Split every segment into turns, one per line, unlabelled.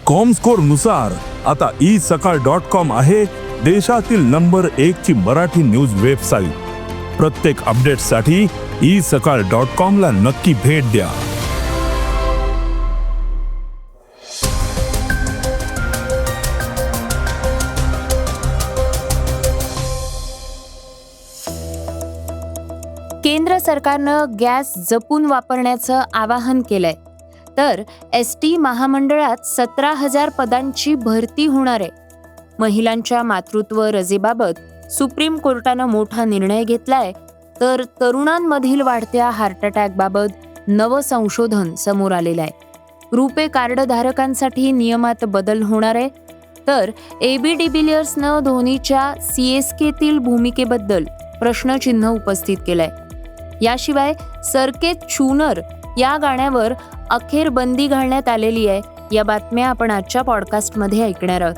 Comscore नुसार आता isakal.com आहे देशातील नंबर 1 ची मराठी न्यूज वेबसाईट. प्रत्येक अपडेटसाठी isakal.com ला नक्की भेट द्या.
केंद्र सरकारनं गॅस जपून वापरण्याचं आवाहन केलंय. तर एसटी महामंडळात 17,000 पदांची भरती होणार आहे. महिलांच्या मातृत्व रजेबाबत सुप्रीम कोर्टानं मोठा निर्णय घेतलाय. तर तरुणांमधील वाढत्या हार्ट अटॅकबाबत नवं संशोधन समोर आलेलं आहे. रुपे कार्ड धारकांसाठी नियमात बदल होणार आहे. तर एबी डिव्हिलियर्सनं धोनीच्या सीएसकेतील भूमिकेबद्दल प्रश्नचिन्ह उपस्थित केलंय. याशिवाय सरके चूनर या गाण्यावर अखेर बंदी घालण्यात आलेली आहे. या बातम्या आपण आजच्या पॉडकास्टमध्ये ऐकणार आहोत.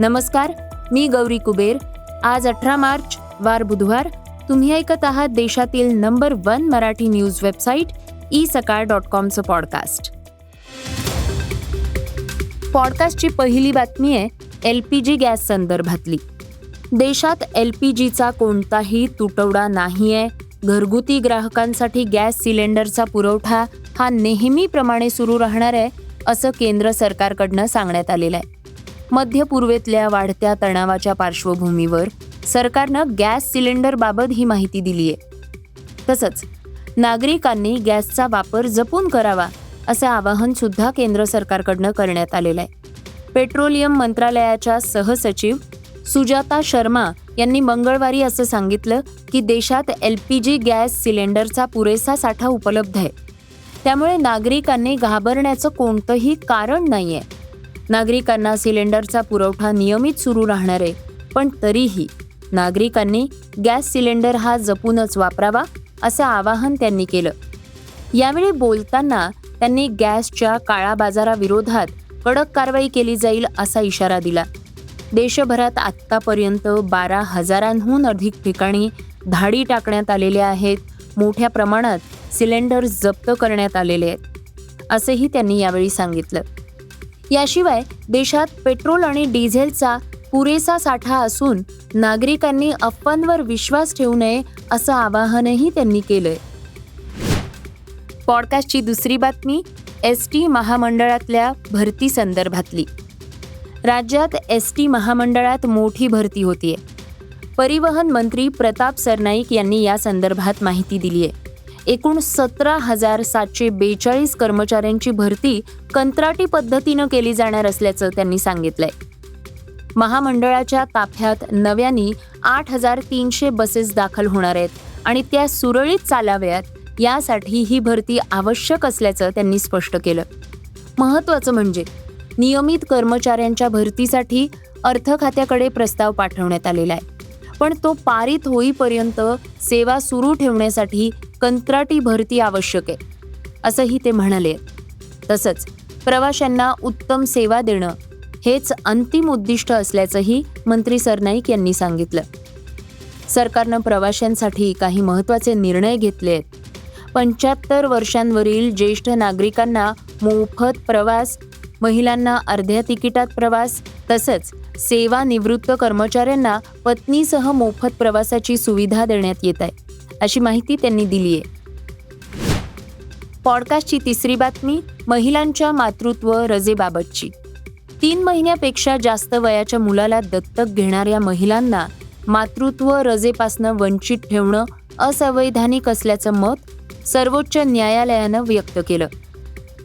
नमस्कार, मी गौरी कुबेर. आज 18 मार्च वार बुधवार. तुम्ही ऐकत आहात देशातील नंबर 1 मराठी न्यूज वेबसाईट isakal.comचं पॉडकास्ट. पॉडकास्टची पहिली बातमी आहे LPG गॅस संदर्भातली. देशात LPGचा कोणताही तुटवडा नाहीये. घरगुती ग्राहकांसाठी गॅस सिलेंडरचा पुरवठा हा नेहमीप्रमाणे सुरू राहणार आहे, असं केंद्र सरकारकडनं सांगण्यात आलेलं आहे. मध्य पूर्वेतल्या वाढत्या तणावाच्या पार्श्वभूमीवर सरकारनं गॅस सिलेंडरबाबत ही माहिती दिली आहे. तसंच नागरिकांनी गॅसचा वापर जपून करावा असं आवाहन सुद्धा केंद्र सरकारकडनं करण्यात आलेलं आहे. पेट्रोलियम मंत्रालयाच्या सहसचिव सुजाता शर्मा यांनी मंगळवारी असं सांगितलं की देशात LPG गॅस सिलेंडरचा पुरेसा साठा उपलब्ध आहे. त्यामुळे नागरिकांनी घाबरण्याचं कोणतंही कारण नाहीये. नागरिकांना सिलेंडरचा पुरवठा नियमित सुरू राहणार आहे, पण तरीही नागरिकांनी गॅस सिलेंडर हा जपूनच वापरावा असं आवाहन त्यांनी केलं. यावेळी बोलताना त्यांनी गॅसच्या काळा बाजाराविरोधात कडक कारवाई केली जाईल असा इशारा दिला. देशभरात आत्तापर्यंत 12,000हून अधिक ठिकाणी धाडी टाकण्यात आलेल्या आहेत. मोठ्या प्रमाणात सिलेंडर जप्त करण्यात आलेले आहेत असंही त्यांनी यावेळी सांगितलं. याशिवाय देशात पेट्रोल आणि डिझेलचा पुरेसा साठा असून नागरिकांनी अफवांवर विश्वास ठेवू नये असं आवाहनही त्यांनी केलंय. पॉडकास्टची दुसरी बातमी एसटी महामंडळातल्या भरती संदर्भातली. राज्यात एसटी महामंडळात मोठी भरती होतीये. परिवहन मंत्री प्रताप सरनाईक यांनी या संदर्भात माहिती दिली आहे. एकूण 17,742 कर्मचाऱ्यांची भरती कंत्राटी पद्धतीनं केली जाणार असल्याचं त्यांनी सांगितलंय. महामंडळाच्या ताफ्यात नव्याने 8,300 बसेस दाखल होणार आहेत आणि त्या सुरळीत चालाव्यात यासाठी ही भरती आवश्यक असल्याचं त्यांनी स्पष्ट केलं. महत्त्वाचं म्हणजे नियमित कर्मचाऱ्यांच्या भरतीसाठी अर्थ खात्याकडे प्रस्ताव पाठवण्यात आलेला आहे. पण तो पारित होईपर्यंत सेवा सुरू ठेवण्यासाठी कंत्राटी भरती आवश्यक आहे असंही ते म्हणाले. तसंच प्रवाशांना उत्तम सेवा देणं हेच अंतिम उद्दिष्ट असल्याचंही मंत्री सरनाईक यांनी सांगितलं. सरकारनं प्रवाशांसाठी काही महत्त्वाचे निर्णय घेतले आहेत. 75 वर्षांवरील ज्येष्ठ नागरिकांना मोफत प्रवास, महिलांना अर्ध्या तिकिटात प्रवास, तसंच सेवानिवृत्त कर्मचाऱ्यांना पत्नीसह मोफत प्रवासाची सुविधा देण्यात येत आहे अशी माहिती त्यांनी दिली आहे. पॉडकास्टची तिसरी बातमी महिलांच्या मातृत्व रजेबाबतची. 3 महिन्यापेक्षा जास्त वयाच्या मुलाला दत्तक घेणाऱ्या महिलांना मातृत्व रजेपासनं वंचित ठेवणं असंवैधानिक असल्याचं मत सर्वोच्च न्यायालयानं व्यक्त केलं.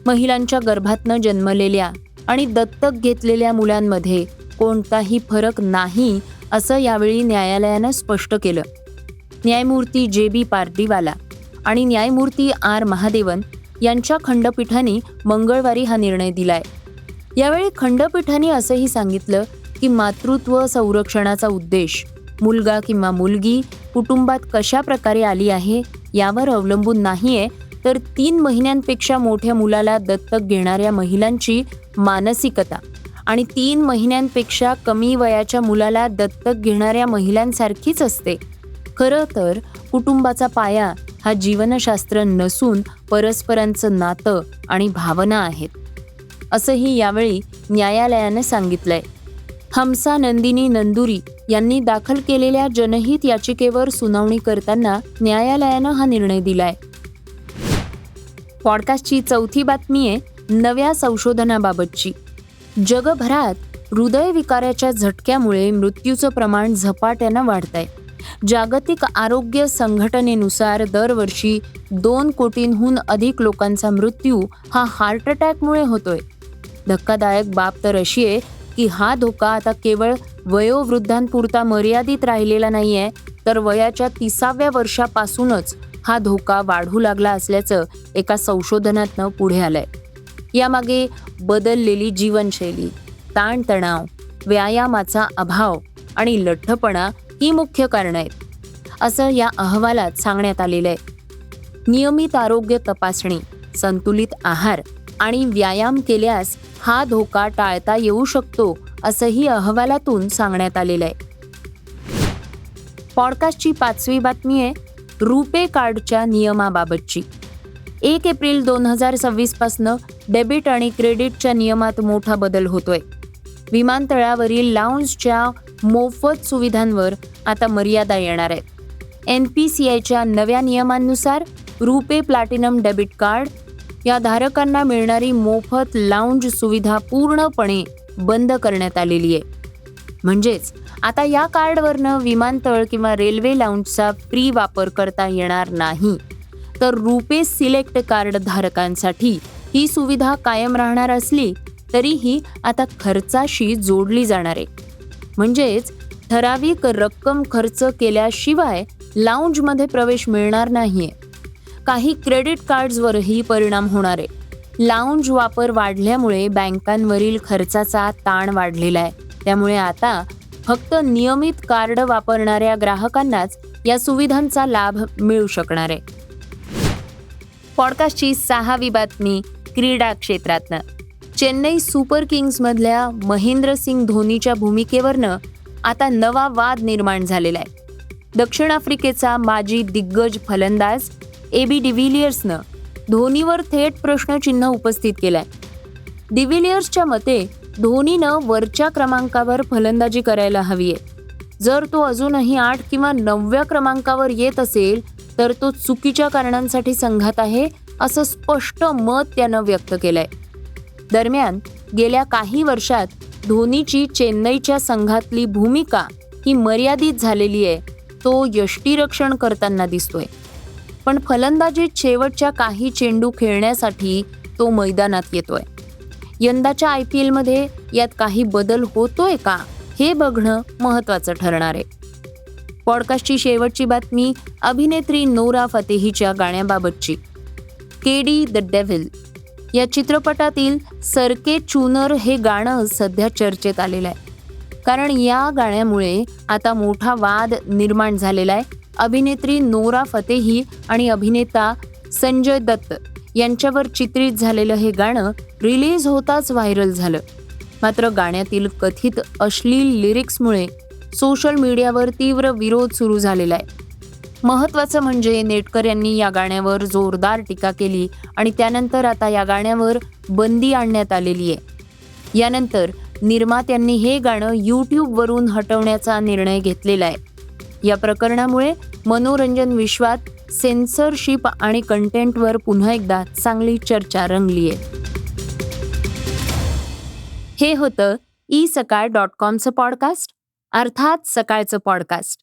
महिलांच्या गर्भातनं जन्मलेल्या आणि दत्तक घेतलेल्या मुलांमध्ये कोणताही फरक नाही असं यावेळी न्यायालयानं स्पष्ट केलं. न्यायमूर्ती JB पार्दीवाला आणि न्यायमूर्ती R महादेवन यांच्या खंडपीठाने मंगळवारी हा निर्णय दिलाय. यावेळी खंडपीठाने असंही सांगितलं की मातृत्व संरक्षणाचा उद्देश मुलगा किंवा मुलगी कुटुंबात कशा प्रकारे आली आहे यावर अवलंबून नाहीये, तर 3 महिन्यांपेक्षा मोठ्या मुलाला दत्तक घेणाऱ्या महिलांची मानसिकता आणि 3 महिन्यांपेक्षा कमी वयाच्या मुलाला दत्तक घेणाऱ्या महिलांसारखीच असते. खरं तर कुटुंबाचा पाया हा जीवनशास्त्र नसून परस्परांचं नातं आणि भावना आहेत असंही यावेळी न्यायालयानं सांगितलंय. हमसा नंदिनी नंदुरी यांनी दाखल केलेल्या जनहित याचिकेवर सुनावणी करताना न्यायालयानं हा निर्णय दिलाय. पॉडकास्टची चौथी बातमी आहे नव्या संशोधनाबाबतची. जगभरात हृदयविकाराच्या झटक्यामुळे मृत्यूचं प्रमाण झपाट्यानं वाढतंय. जागतिक आरोग्य संघटनेनुसार दरवर्षी 2 कोटींहून अधिक लोकांचा मृत्यू हा हार्ट अटॅकमुळे होतोय. धक्कादायक बाब तर अशी आहे की हा धोका आता केवळ वयोवृद्धांपुरता मर्यादित राहिलेला नाहीये, तर वयाच्या 30व्या वर्षापासूनच हा धोका वाढू लागला असल्याचं एका संशोधनातनं पुढे आलंय. यामागे बदललेली जीवनशैली, ताणतणाव, व्यायामाचा अभाव आणि लठ्ठपणा ही मुख्य कारणं आहेत, असं या अहवालात सांगण्यात आलेलं आहे. नियमित आरोग्य तपासणी, संतुलित आहार आणि व्यायाम केल्यास हा धोका टाळता येऊ शकतो, असंही अहवालातून सांगण्यात आलेलं आहे. पॉडकास्टची 5वी बातमी आहे रुपे कार्डच्या नियमाबाबतची. 1 एप्रिल 2026 पासनं डेबिट आणि क्रेडिटच्या नियमात मोठा बदल होतोय. विमानतळावरील लाऊंजच्या मोफत सुविधांवर आता मर्यादा येणार आहेत. NPCIच्या नव्या नियमांनुसार रुपे प्लॅटिनम डेबिट कार्ड या धारकांना मिळणारी मोफत लाऊंज सुविधा पूर्णपणे बंद करण्यात आलेली आहे. म्हणजेच आता या कार्डवरनं विमानतळ किंवा रेल्वे लाऊंजचा फ्री वापर करता येणार नाही. तर रुपे सिलेक्ट कार्ड धारकांसाठी ही सुविधा कायम राहणार असली तरीही आता खर्चाशी जोडली जाणार आहे. म्हणजेच ठराविक रक्कम खर्च केल्याशिवाय लाऊंजमध्ये प्रवेश मिळणार नाहीये. काही क्रेडिट कार्ड्सवरही परिणाम होणार आहे. लाऊंज वापर वाढल्यामुळे बँकांवरील खर्चाचा ताण वाढलेला आहे. त्यामुळे आता फक्त नियमित कार्ड वापरणाऱ्या ग्राहकांनाच या सुविधांचा लाभ मिळू शकणार आहे. पॉडकास्टची 6वी बातमी क्रीडा क्षेत्रातनं. चेन्नई सुपर किंग्समधल्या महेंद्रसिंग धोनीच्या भूमिकेवरनं आता नवा वाद निर्माण झालेला आहे. दक्षिण आफ्रिकेचा माजी दिग्गज फलंदाज AB डिव्हिलियर्सनं धोनीवर थेट प्रश्नचिन्ह उपस्थित केलंय. डिव्हिलियर्सच्या मते धोनीनं वरच्या क्रमांकावर फलंदाजी करायला हवी आहे. जर तो अजूनही 8 किंवा 9व्या क्रमांकावर येत असेल तर तो चुकीच्या कारणांसाठी संघात आहे, असं स्पष्ट मत त्यानं व्यक्त केलंय. दरम्यान गेल्या काही वर्षात धोनीची चेन्नईच्या संघातली भूमिका ही मर्यादित झालेली आहे. तो यष्टिरक्षण करताना दिसतोय. पण फलंदाजीत शेवटच्या काही चेंडू खेळण्यासाठी तो मैदानात येतोय. यंदाच्या IPLमध्ये यात काही बदल होतोय का हे बघणं महत्त्वाचं ठरणार आहे. पॉडकास्टची शेवटची बातमी अभिनेत्री नोरा फतेहीच्या गाण्याबाबतची. केडी द डेव्हिल या चित्रपटातील सरके चूनर हे गाणं सध्या चर्चेत आलेलं आहे. कारण या गाण्यामुळे आता मोठा वाद निर्माण झालेला आहे. अभिनेत्री नोरा फतेही आणि अभिनेता संजय दत्त यांच्यावर चित्रित झालेलं हे गाणं रिलीज होताच व्हायरल झालं. मात्र गाण्यातील कथित अश्लील लिरिक्समुळे सोशल मीडियावर तीव्र विरोध सुरू झालेला आहे. महत्त्वाचं म्हणजे नेटकऱ्यांनी या गाण्यावर जोरदार टीका केली आणि त्यानंतर आता या गाण्यावर बंदी आणण्यात आलेली आहे. यानंतर निर्मात्यांनी हे गाणं YouTubeवरून हटवण्याचा निर्णय घेतलेला आहे. या प्रकरणामुळे मनोरंजन विश्वात सेन्सरशिप आणि कंटेंटवर पुन्हा एकदा चांगली चर्चा रंगली आहे. हे होतं isakal.comचं पॉडकास्ट, अर्थात सकाळचं पॉडकास्ट.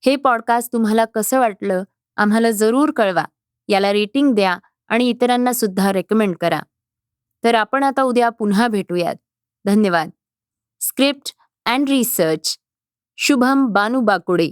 हे पॉडकास्ट तुम्हाला कसं वाटलं आम्हाला जरूर कळवा. याला रेटिंग द्या आणि इतरांना सुद्धा रेकमेंड करा. तर आपण आता उद्या पुन्हा भेटूयात. धन्यवाद. Script and research Shubham बानुबाकुडे.